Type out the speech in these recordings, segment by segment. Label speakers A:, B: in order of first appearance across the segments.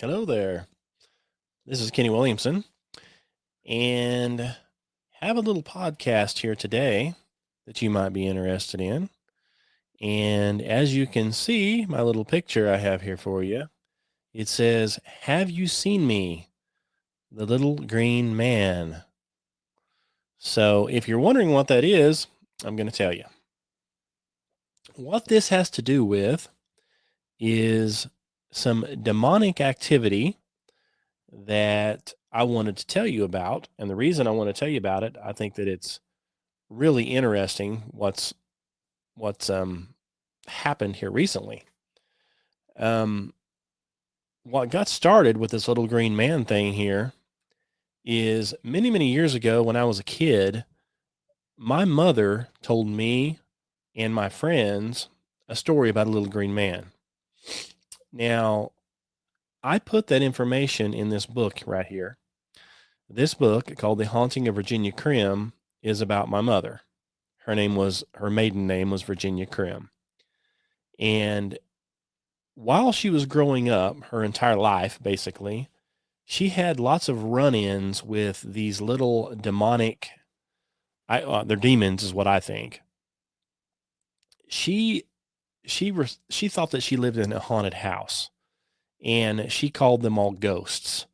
A: Hello there. This is Kenny Williamson, and have a little podcast here today that you might be interested in. And as you can see, my little picture I have here for you, it says, "Have you seen me, the little green man?" So, if you're wondering what that is, I'm going to tell you. What this has to do with is some demonic activity that I wanted to tell you about. And the reason I want to tell you about it, I think that it's really interesting what's happened here recently. Um, what got started with this little green man thing here is many years ago when I was a kid, my mother told me and my friends a story about a little green man. Now, I put that information in this book right here. This book called The Haunting of Virginia Crim is about my mother. Her maiden name was Virginia Crim. And while she was growing up, her entire life, basically, she had lots of run-ins with these little demonic, they're demons is what I think. She, she thought that she lived in a haunted house and she called them all ghosts.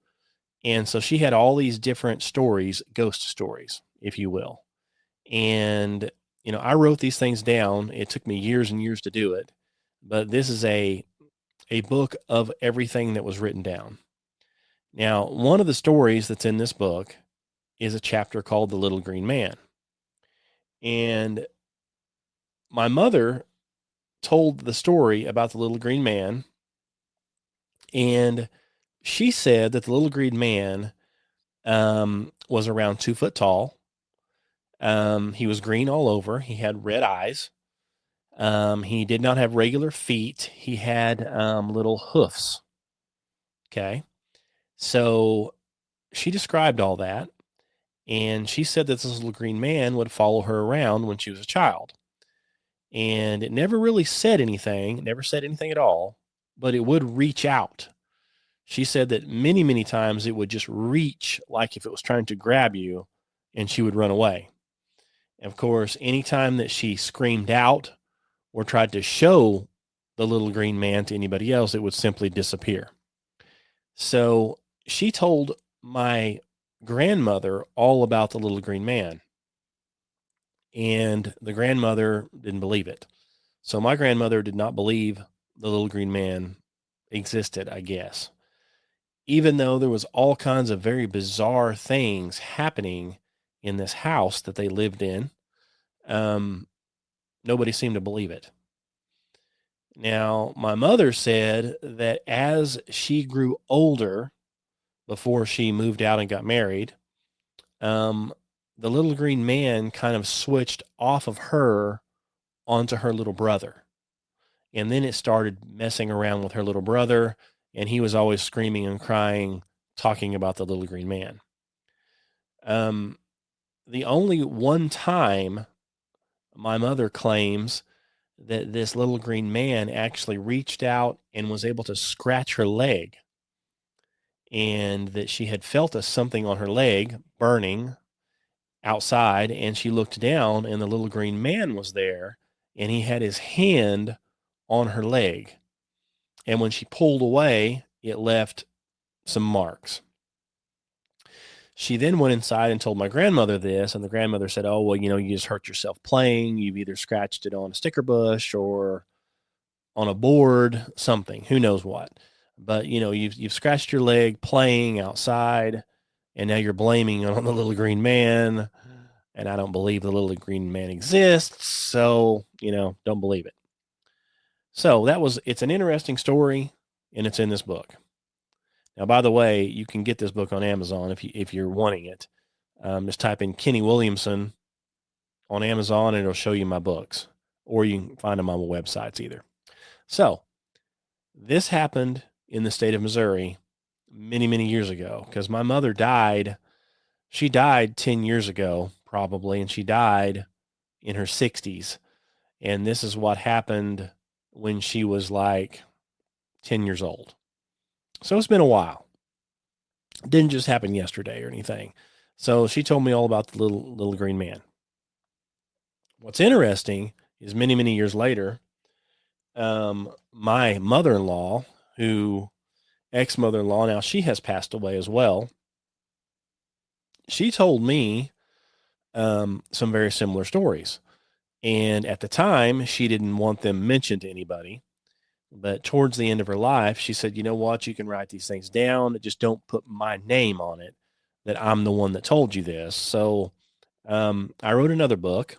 A: And so she had all these different stories, ghost stories, if you will. And, I wrote these things down. It took me years and years to do it, but this is a book of everything that was written down. Now, one of the stories that's in this book is a chapter called The Little Green Man. And my mother told the story about the little green man, and she said that the little green man was around 2 foot tall. He was green all over. He had red eyes. He did not have regular feet. He had little hoofs. Okay. So she described all that. And she said that this little green man would follow her around when she was a child. And it never really said anything, never said anything at all, but it would reach out. She said that many times it would just reach like if it was trying to grab you, and she would run away. And of course, anytime that she screamed out or tried to show the little green man to anybody else, it would simply disappear. So she told my grandmother all about the little green man. And the grandmother didn't believe it. So my grandmother did not believe the little green man existed, I guess. Even though there was all kinds of very bizarre things happening in this house that they lived in, nobody seemed to believe it. Now, my mother said that as she grew older, before she moved out and got married, the little green man kind of switched off of her onto her little brother. And then it started messing around with her little brother, and he was always screaming and crying, talking about the little green man. The only one time my mother claims that this little green man actually reached out and was able to scratch her leg, and that she had felt something on her leg burning outside, and she looked down and the little green man was there, and he had his hand on her leg. And when she pulled away, it left some marks. She then went inside and told my grandmother this, and the grandmother said, "Oh, well, you just hurt yourself playing. You've either scratched it on a sticker bush or on a board, something, who knows what. But, you've scratched your leg playing outside, and now you're blaming it on the little green man. And I don't believe the little green man exists. So, don't believe it." So it's an interesting story, and it's in this book. Now, by the way, you can get this book on Amazon if you're wanting it. Just type in Kenny Williamson on Amazon, and it'll show you my books, or you can find them on my websites either. So this happened in the state of Missouri many years ago, because my mother died. She died 10 years ago, probably, and she died in her 60s. And this is what happened when she was like 10 years old. So it's been a while. It didn't just happen yesterday or anything. So she told me all about the little green man. What's interesting is many years later, my mother-in-law, who ex-mother-in-law, now she has passed away as well. She told me some very similar stories. And at the time, she didn't want them mentioned to anybody. But towards the end of her life, she said, you know what? You can write these things down. Just don't put my name on it, that I'm the one that told you this. So I wrote another book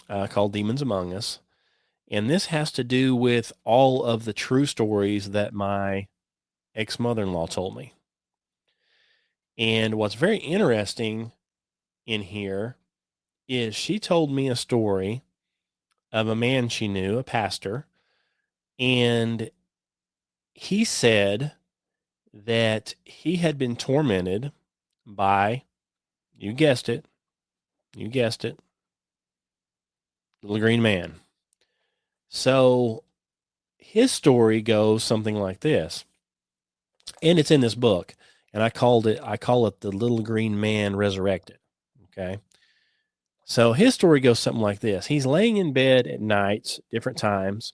A: called Demons Among Us. And this has to do with all of the true stories that my ex-mother-in-law told me. And what's very interesting in here is she told me a story of a man she knew, a pastor, and he said that he had been tormented by, you guessed it, little green man. So his story goes something like this, and it's in this book, and I call it The Little Green Man Resurrected. Okay. So his story goes something like this. He's laying in bed at nights, different times,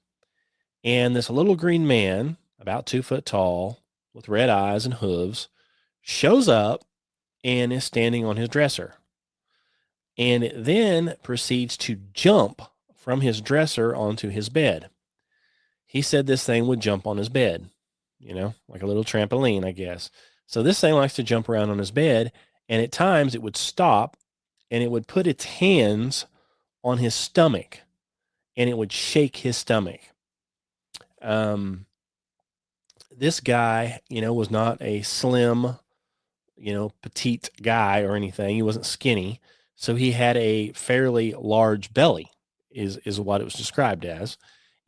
A: and this little green man, about 2 foot tall, with red eyes and hooves, shows up and is standing on his dresser. And it then proceeds to jump from his dresser onto his bed. He said this thing would jump on his bed, like a little trampoline, I guess. So this thing likes to jump around on his bed, and at times it would stop and it would put its hands on his stomach and it would shake his stomach. This guy, was not a slim, petite guy or anything. He wasn't skinny. So he had a fairly large belly, is what it was described as.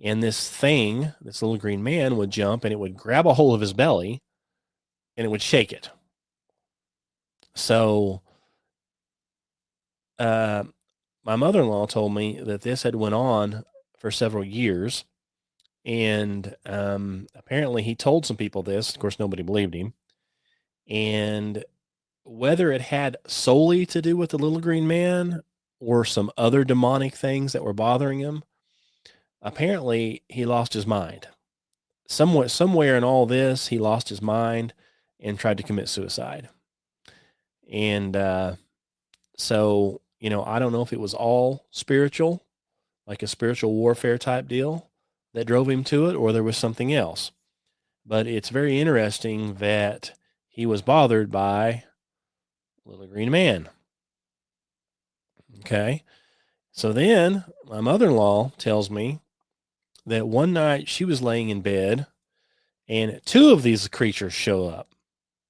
A: And this little green man would jump and it would grab a hold of his belly and it would shake it. So my mother-in-law told me that this had went on for several years. And apparently he told some people this. Of course, nobody believed him. And whether it had solely to do with the little green man or some other demonic things that were bothering him, apparently he lost his mind. Somewhere in all this, he lost his mind and tried to commit suicide. And so, I don't know if it was all spiritual, like a spiritual warfare type deal that drove him to it, or there was something else. But it's very interesting that he was bothered by little green man. Okay. So then my mother-in-law tells me that one night she was laying in bed and two of these creatures show up.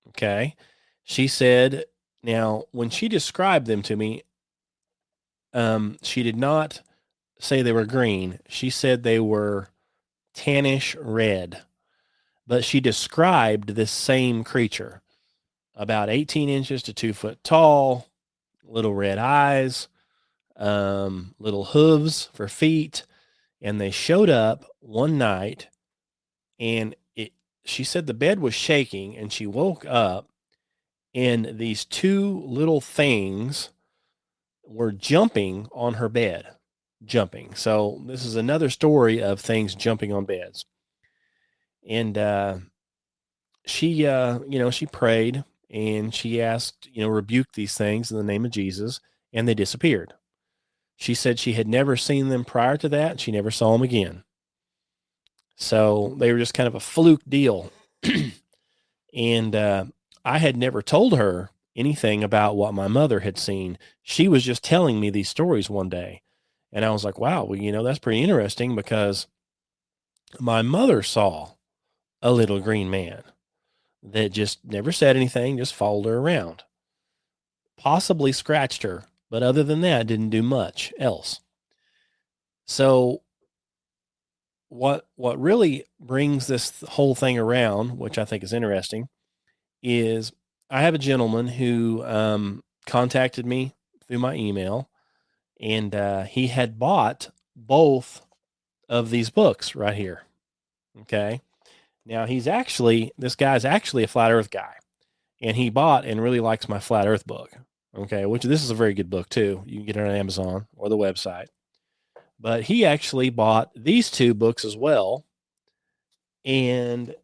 A: Okay. She said, now when she described them to me, she did not say they were green. She said they were tannish red, but she described this same creature, about 18 inches to 2 foot tall, little red eyes, little hooves for feet. And they showed up one night and she said the bed was shaking and she woke up and these two little things were jumping on her bed, jumping. So this is another story of things jumping on beds. And she prayed and she asked, rebuke these things in the name of Jesus, and they disappeared. She said she had never seen them prior to that, and she never saw them again. So they were just kind of a fluke deal. And I had never told her anything about what my mother had seen. She was just telling me these stories one day. And I was like, wow, well, that's pretty interesting, because my mother saw a little green man that just never said anything, just followed her around, possibly scratched her. But other than that, didn't do much else. So what really brings this whole thing around, which I think is interesting, is I have a gentleman who contacted me through my email, and he had bought both of these books right here. Okay. Now this guy's actually a flat earth guy, and he bought and really likes my flat earth book. Okay. Which this is a very good book too. You can get it on Amazon or the website, but he actually bought these two books as well. And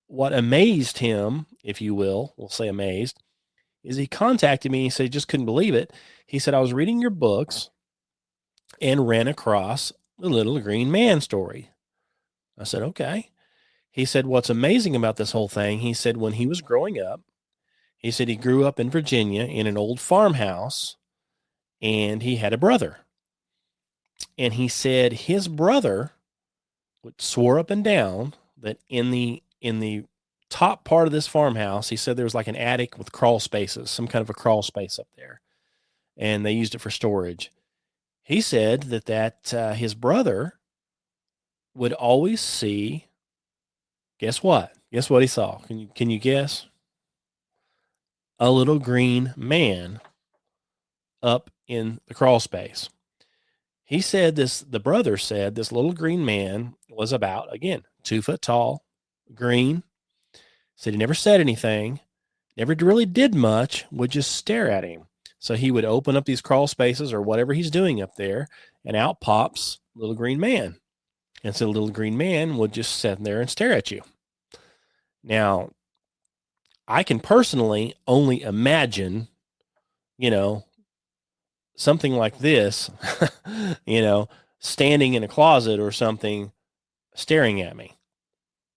A: what amazed him, if you will, we'll say amazed, is he contacted me. He said he just couldn't believe it. He said, I was reading your books and ran across the little green man story. I said, okay. He said, what's amazing about this whole thing, he said, when he was growing up, he said he grew up in Virginia in an old farmhouse, and he had a brother. And he said his brother swore up and down that in the top part of this farmhouse, he said there was like an attic with crawl spaces, some kind of a crawl space up there, and they used it for storage. He said that his brother would always see. Guess what? Guess what he saw? Can you guess? A little green man up in the crawl space. He said the brother said this little green man was about, again, 2 foot tall, green. Said he never said anything, never really did much, would just stare at him. So he would open up these crawl spaces or whatever he's doing up there, and out pops little green man. And so the little green man would just sit there and stare at you. Now, I can personally only imagine, something like this, standing in a closet or something, staring at me.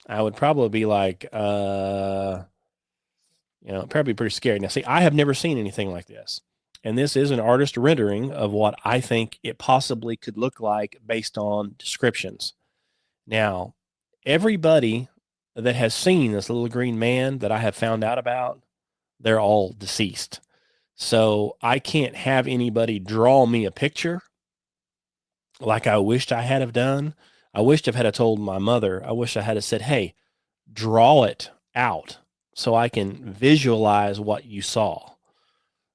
A: I would probably be like, probably pretty scared. Now, see, I have never seen anything like this. And this is an artist rendering of what I think it possibly could look like based on descriptions. Now, everybody that has seen this little green man that I have found out about, they're all deceased. So I can't have anybody draw me a picture like I wished I had have done. I wished I had told my mother, I wish I had said, hey, draw it out so I can visualize what you saw.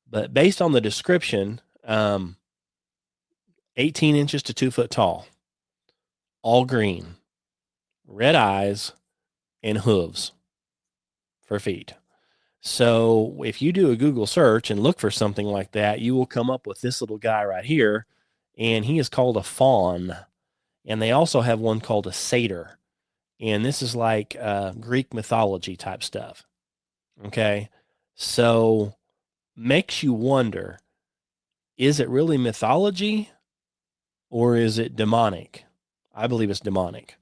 A: But based on the description, 18 inches to 2 foot tall, all green, red eyes, and hooves for feet. So if you do a Google search and look for something like that, you will come up with this little guy right here, and he is called a faun. And they also have one called a satyr. And this is like Greek mythology type stuff. Okay. So makes you wonder, is it really mythology or is it demonic? I believe it's demonic.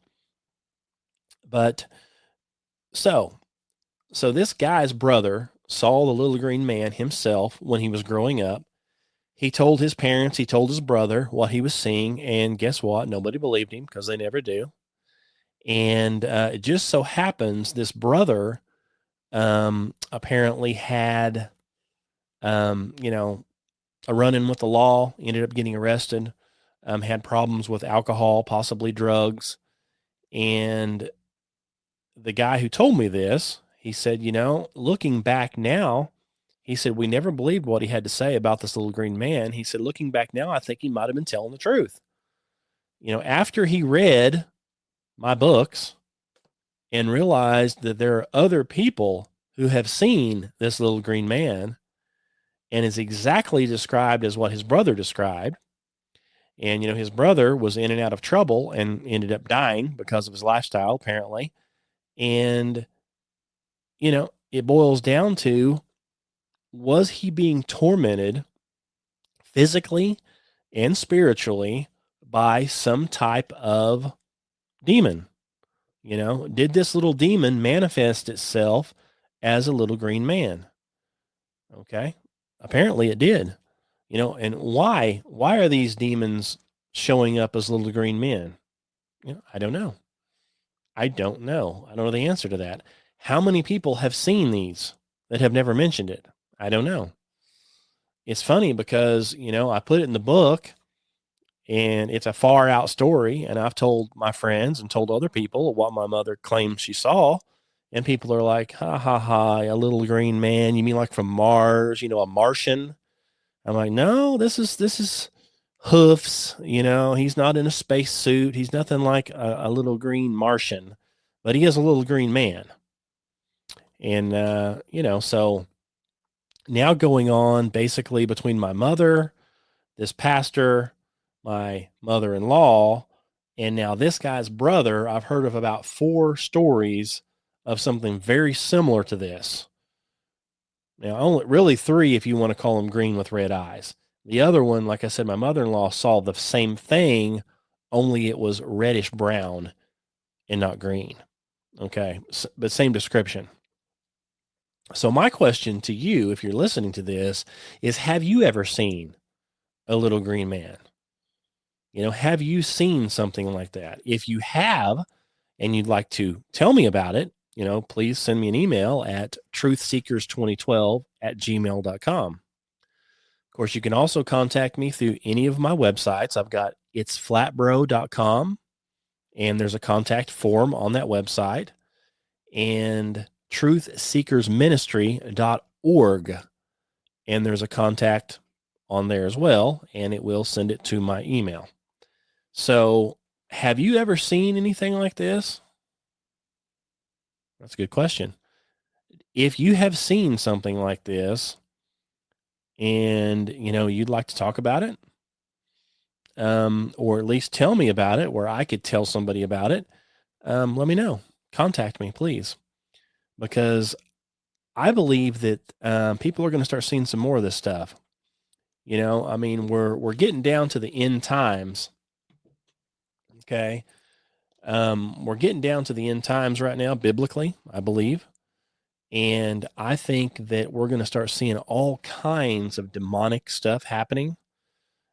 A: But so this guy's brother saw the little green man himself when he was growing up. He told his parents, he told his brother what he was seeing, and guess what? Nobody believed him because they never do. And it just so happens this brother apparently had, a run-in with the law, ended up getting arrested, had problems with alcohol, possibly drugs. And the guy who told me this, he said, looking back now, he said, we never believed what he had to say about this little green man. He said, looking back now, I think he might have been telling the truth. After he read my books and realized that there are other people who have seen this little green man and is exactly described as what his brother described. And, his brother was in and out of trouble and ended up dying because of his lifestyle, apparently. And, it boils down to, was he being tormented physically and spiritually by some type of demon? Did this little demon manifest itself as a little green man? Okay. Apparently it did, and why are these demons showing up as little green men? I don't know. I don't know the answer to that. How many people have seen these that have never mentioned it? I don't know. It's funny because, I put it in the book and it's a far out story. And I've told my friends and told other people what my mother claims she saw. And people are like, ha, ha, ha, a little green man. You mean like from Mars, a Martian? I'm like, no, this is hoofs. He's not in a space suit. He's nothing like a little green Martian. but he is a little green man. And, so now going on basically between my mother, this pastor, my mother-in-law, and now this guy's brother, I've heard of about 4 stories of something very similar to this. Now, only really 3 if you want to call them green with red eyes. The other one, like I said, my mother-in-law saw the same thing, only it was reddish brown and not green. Okay, but same description. So my question to you, if you're listening to this, is have you ever seen a little green man? Have you seen something like that? If you have, and you'd like to tell me about it, please send me an email at truthseekers2012@gmail.com. Of course, you can also contact me through any of my websites. I've got itsflatbro.com, and there's a contact form on that website, and truthseekersministry.org, and there's a contact on there as well, and it will send it to my email. So, have you ever seen anything like this? That's a good question. If you have seen something like this and, you'd like to talk about it, or at least tell me about it where I could tell somebody about it, let me know. Contact me, please, because I believe that people are going to start seeing some more of this stuff. We're getting down to the end times. Okay. We're getting down to the end times right now, biblically, I believe. And I think that we're going to start seeing all kinds of demonic stuff happening,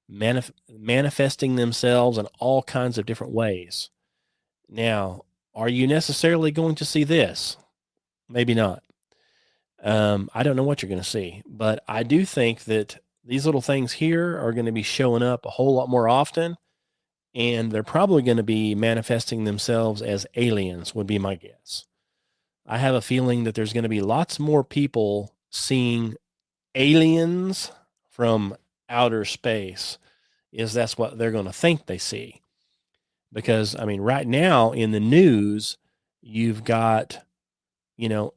A: manifesting themselves in all kinds of different ways. Now, are you necessarily going to see this? Maybe not. I don't know what you're going to see, but I do think that these little things here are going to be showing up a whole lot more often, and they're probably going to be manifesting themselves as aliens, would be my guess. I have a feeling that there's going to be lots more people seeing aliens from outer space, is that's what they're going to think they see. Because, right now in the news, you've got,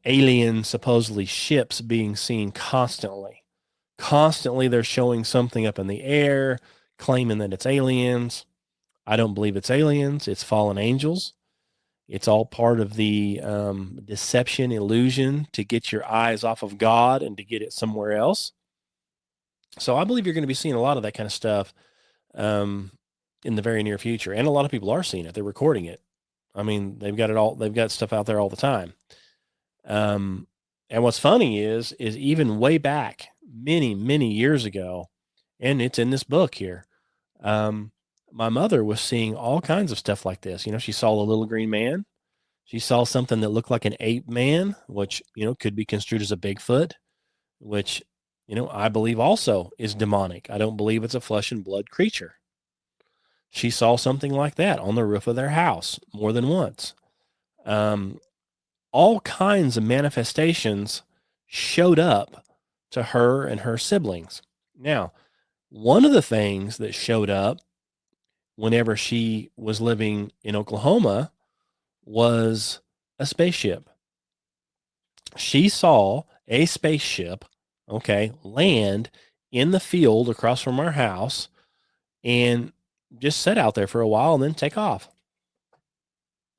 A: alien supposedly ships being seen constantly. Constantly they're showing something up in the air, claiming that it's aliens. I don't believe it's aliens. It's fallen angels. It's all part of the deception, illusion to get your eyes off of God and to get it somewhere else. So I believe you're going to be seeing a lot of that kind of stuff in the very near future. And a lot of people are seeing it. They're recording it. They've got it all. They've got stuff out there all the time. And what's funny is even way back many, many years ago, and it's in this book here, my mother was seeing all kinds of stuff like this. She saw a little green man. She saw something that looked like an ape man, which, could be construed as a Bigfoot, which, I believe also is demonic. I don't believe it's a flesh and blood creature. She saw something like that on the roof of their house more than once. All kinds of manifestations showed up to her and her siblings. Now, one of the things that showed up whenever she was living in Oklahoma was a spaceship. She saw a spaceship, land in the field across from our house and just sit out there for a while and then take off.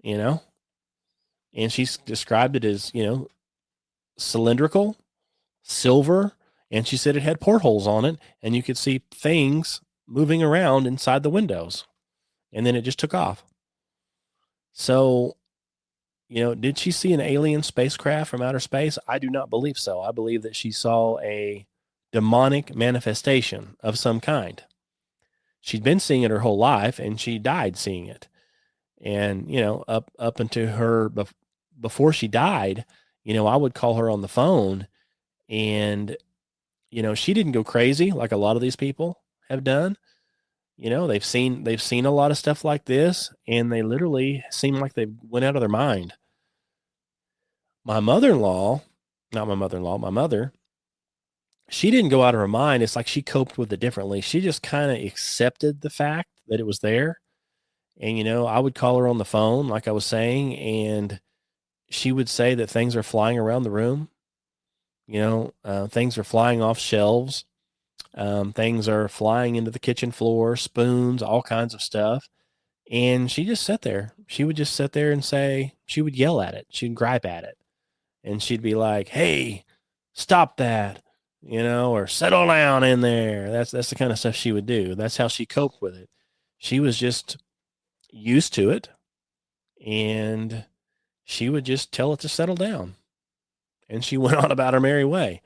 A: And she described it as, cylindrical, silver, and she said it had portholes on it and you could see things moving around inside the windows, and then it just took off. So, did she see an alien spacecraft from outer space? I do not believe so. I believe that she saw a demonic manifestation of some kind. She'd been seeing it her whole life, and she died seeing it. And, up into her, before she died, I would call her on the phone, and, she didn't go crazy like a lot of these people have done. They've seen a lot of stuff like this, and they literally seem like they went out of their mind. My mother, she didn't go out of her mind. It's like she coped with it differently. She just kind of accepted the fact that it was there. And, I would call her on the phone, like I was saying, and she would say that things are flying around the room. Things are flying off shelves. Things are flying into the kitchen floor, spoons, all kinds of stuff. And she just sat there. She would just sit there and say, she would yell at it. She'd gripe at it. And she'd be like, "Hey, stop that," or "Settle down in there." That's the kind of stuff she would do. That's how she coped with it. She was just used to it, and she would just tell it to settle down. And she went on about her merry way,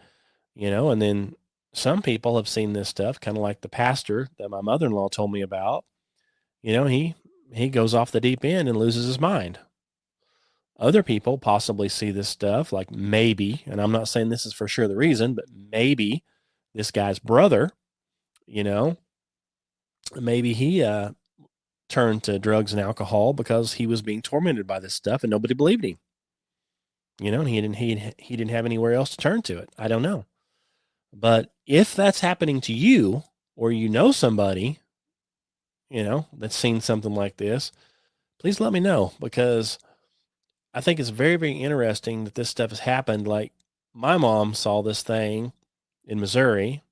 A: and then some people have seen this stuff, kind of like the pastor that my mother-in-law told me about. He goes off the deep end and loses his mind. Other people possibly see this stuff, like maybe, and I'm not saying this is for sure the reason, but maybe this guy's brother, maybe he turned to drugs and alcohol because he was being tormented by this stuff and nobody believed him. And he didn't have anywhere else to turn to it. I don't know. But if that's happening to you, or somebody, that's seen something like this, please let me know, because I think it's very, very interesting that this stuff has happened. Like, my mom saw this thing in Missouri.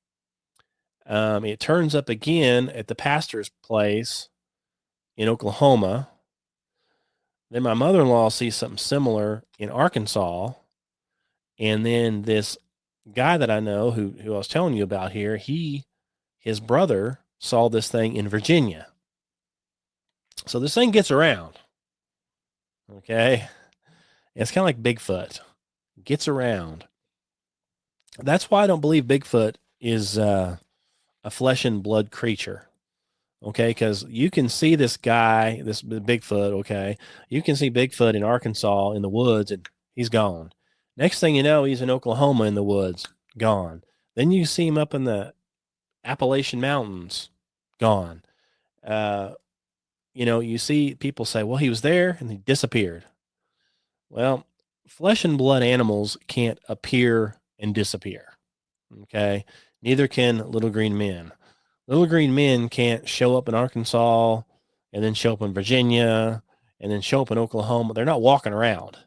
A: It turns up again at the pastor's place in Oklahoma. Then my mother-in-law sees something similar in Arkansas. And then this guy that I know who I was telling you about here, his brother saw this thing in Virginia. So this thing gets around. Okay. It's kind of like Bigfoot. Gets around. That's why I don't believe Bigfoot is a flesh and blood creature. Okay, because you can see this guy, this Bigfoot, okay? You can see Bigfoot in Arkansas in the woods, and he's gone. Next thing you know, he's in Oklahoma in the woods, gone. Then you see him up in the Appalachian Mountains, gone. You see people say, well, he was there and he disappeared. Well, flesh and blood animals can't appear and disappear, okay? Neither can little green men. Little green men can't show up in Arkansas and then show up in Virginia and then show up in Oklahoma. They're not walking around,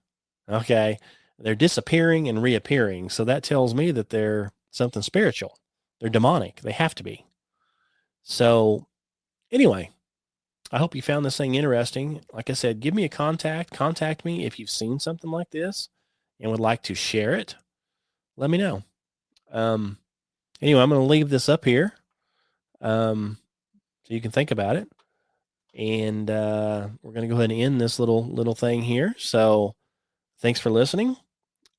A: okay? They're disappearing and reappearing. So that tells me that they're something spiritual. They're demonic. They have to be. So anyway, I hope you found this thing interesting. Like I said, give me a contact me if you've seen something like this and would like to share it. Let me know. Anyway, I'm going to leave this up here. So you can think about it. And we're going to go ahead and end this little thing here. So thanks for listening.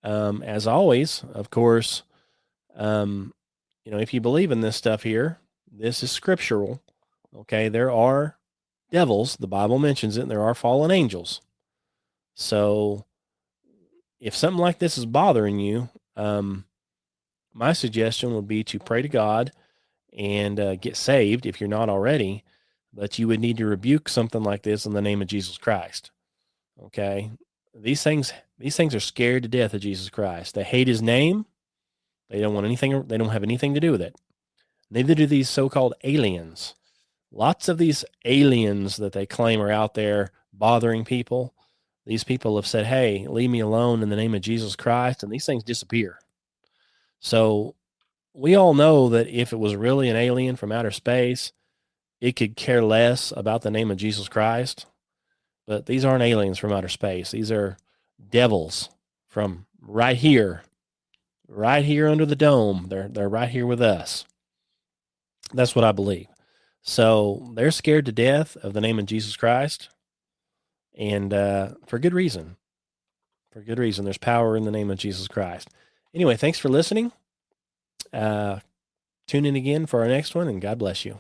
A: As always, of course, if you believe in this stuff here, this is scriptural. Okay, there are devils. The Bible mentions it. And there are fallen angels. So if something like this is bothering you, my suggestion would be to pray to God and get saved if you're not already. But you would need to rebuke something like this in the name of Jesus Christ. Okay, these things are scared to death of Jesus Christ. They hate his name. They don't want anything. They don't have anything to do with it. Neither do these so-called aliens. Lots of these aliens that they claim are out there bothering people. These people have said, "Hey, leave me alone in the name of Jesus Christ," and these things disappear. So we all know that if it was really an alien from outer space, it could care less about the name of Jesus Christ. But these aren't aliens from outer space. These are devils from right here under the dome. They're right here with us. That's what I believe. So they're scared to death of the name of Jesus Christ, and for good reason. For good reason. There's power in the name of Jesus Christ. Anyway, thanks for listening. Tune in again for our next one, and God bless you.